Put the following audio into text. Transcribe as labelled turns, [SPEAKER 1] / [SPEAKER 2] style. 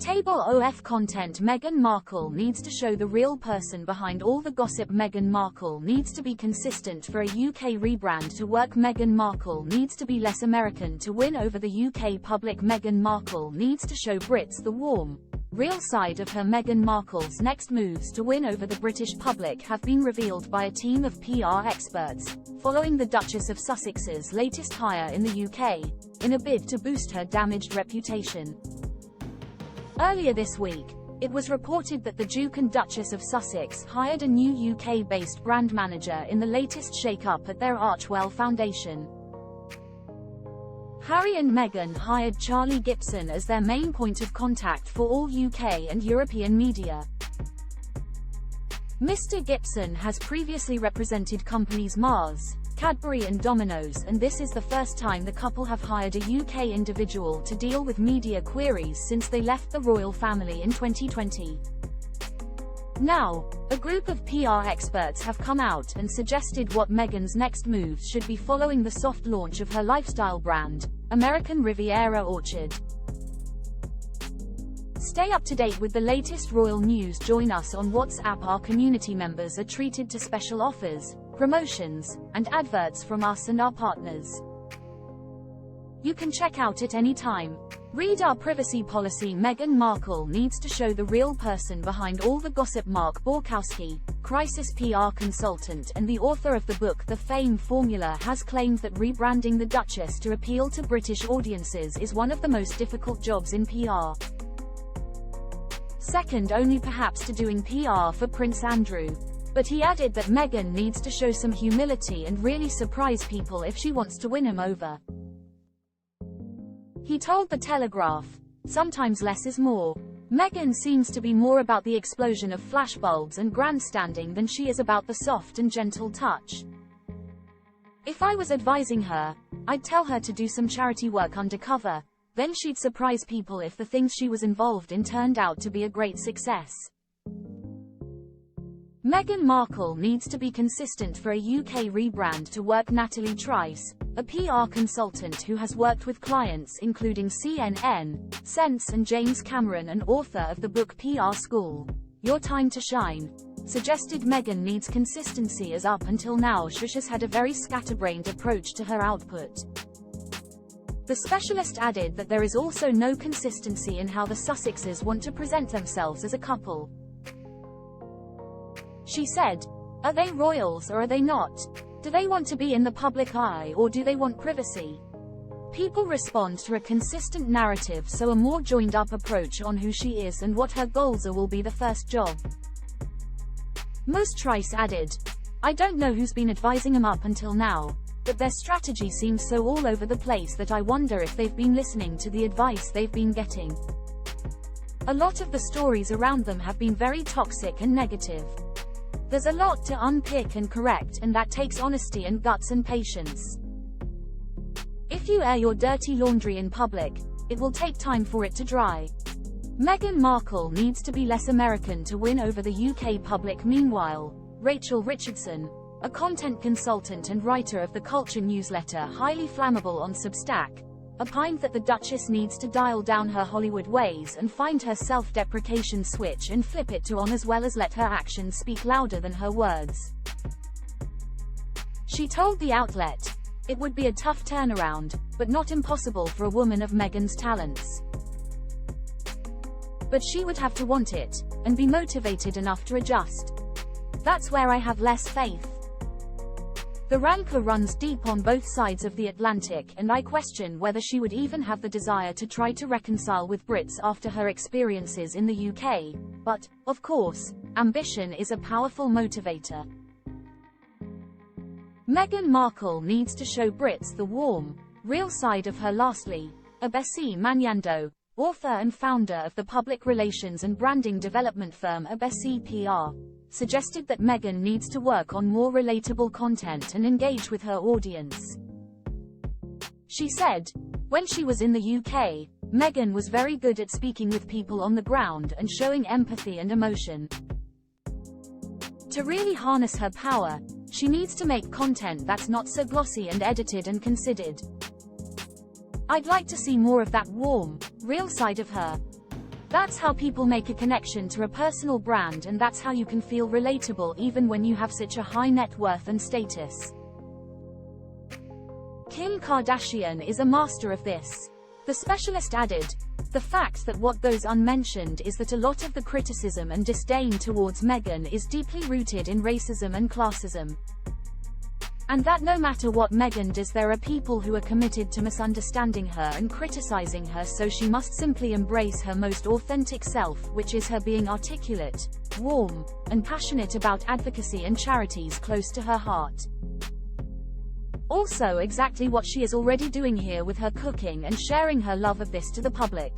[SPEAKER 1] Table of content. Meghan Markle needs to show the real person behind all the gossip. Meghan Markle needs to be consistent for a UK rebrand to work. Meghan Markle needs to be less American to win over the UK public. Meghan Markle needs to show Brits the warm, real side of her. Meghan Markle's next moves to win over the British public have been revealed by a team of PR experts, following the Duchess of Sussex's latest hire in the UK, in a bid to boost her damaged reputation. Earlier this week, it was reported that the Duke and Duchess of Sussex hired a new UK-based brand manager in the latest shake-up at their Archewell Foundation. Harry and Meghan hired Charlie Gibson as their main point of contact for all UK and European media. Mr. Gibson has previously represented companies Mars, Cadbury and Domino's, and this is the first time the couple have hired a UK individual to deal with media queries since they left the royal family in 2020. Now, a group of PR experts have come out and suggested what Meghan's next moves should be following the soft launch of her lifestyle brand, American Riviera Orchard. Stay up to date with the latest royal news. Join us on WhatsApp. Our community members are treated to special offers, promotions, and adverts from us and our partners. You can check out at any time. Read our privacy policy. Meghan Markle needs to show the real person behind all the gossip. Mark Borkowski, crisis PR consultant and the author of the book The Fame Formula, has claimed that rebranding the Duchess to appeal to British audiences is one of the most difficult jobs in PR. Second only perhaps to doing PR for Prince Andrew. But he added that Meghan needs to show some humility and really surprise people if she wants to win him over. He told The Telegraph, "Sometimes less is more. Meghan seems to be more about the explosion of flashbulbs and grandstanding than she is about the soft and gentle touch. If I was advising her, I'd tell her to do some charity work undercover, then she'd surprise people if the things she was involved in turned out to be a great success." Meghan Markle needs to be consistent for a UK rebrand to work. Natalie Trice, a PR consultant who has worked with clients including CNN, Sense and James Cameron and author of the book PR School, Your Time to Shine, suggested Meghan needs consistency as up until now she has had a very scatterbrained approach to her output. The specialist added that there is also no consistency in how the Sussexes want to present themselves as a couple. She said, "Are they royals or are they not? Do they want to be in the public eye or do they want privacy? People respond to a consistent narrative, so a more joined-up approach on who she is and what her goals are will be the first job." Most Trice added, "I don't know who's been advising them up until now, but their strategy seems so all over the place that I wonder if they've been listening to the advice they've been getting. A lot of the stories around them have been very toxic and negative. There's a lot to unpick and correct, and that takes honesty and guts and patience. If you air your dirty laundry in public, it will take time for it to dry." Meghan Markle needs to be less American to win over the UK public. Meanwhile, Rachel Richardson, a content consultant and writer of the culture newsletter Highly Flammable on Substack, opined that the Duchess needs to dial down her Hollywood ways and find her self-deprecation switch and flip it to on, as well as let her actions speak louder than her words. She told the outlet, "It would be a tough turnaround, but not impossible for a woman of Meghan's talents. But she would have to want it, and be motivated enough to adjust. That's where I have less faith. The rancor runs deep on both sides of the Atlantic, and I question whether she would even have the desire to try to reconcile with Brits after her experiences in the UK, but, of course, ambition is a powerful motivator." Meghan Markle needs to show Brits the warm, real side of her. Lastly, Abesi Magnando, author and founder of the public relations and branding development firm Abesi PR, suggested that Meghan needs to work on more relatable content and engage with her audience. She said, "When she was in the UK, Meghan was very good at speaking with people on the ground and showing empathy and emotion. To really harness her power, she needs to make content that's not so glossy and edited and considered. I'd like to see more of that warm, real side of her." That's how people make a connection to a personal brand, and that's how you can feel relatable even when you have such a high net worth and status. Kim Kardashian is a master of this. The specialist added, "The fact that what goes unmentioned is that a lot of the criticism and disdain towards Meghan is deeply rooted in racism and classism. And that no matter what Meghan does, there are people who are committed to misunderstanding her and criticizing her, so she must simply embrace her most authentic self, which is her being articulate, warm, and passionate about advocacy and charities close to her heart." Also exactly what she is already doing here with her cooking and sharing her love of this to the public.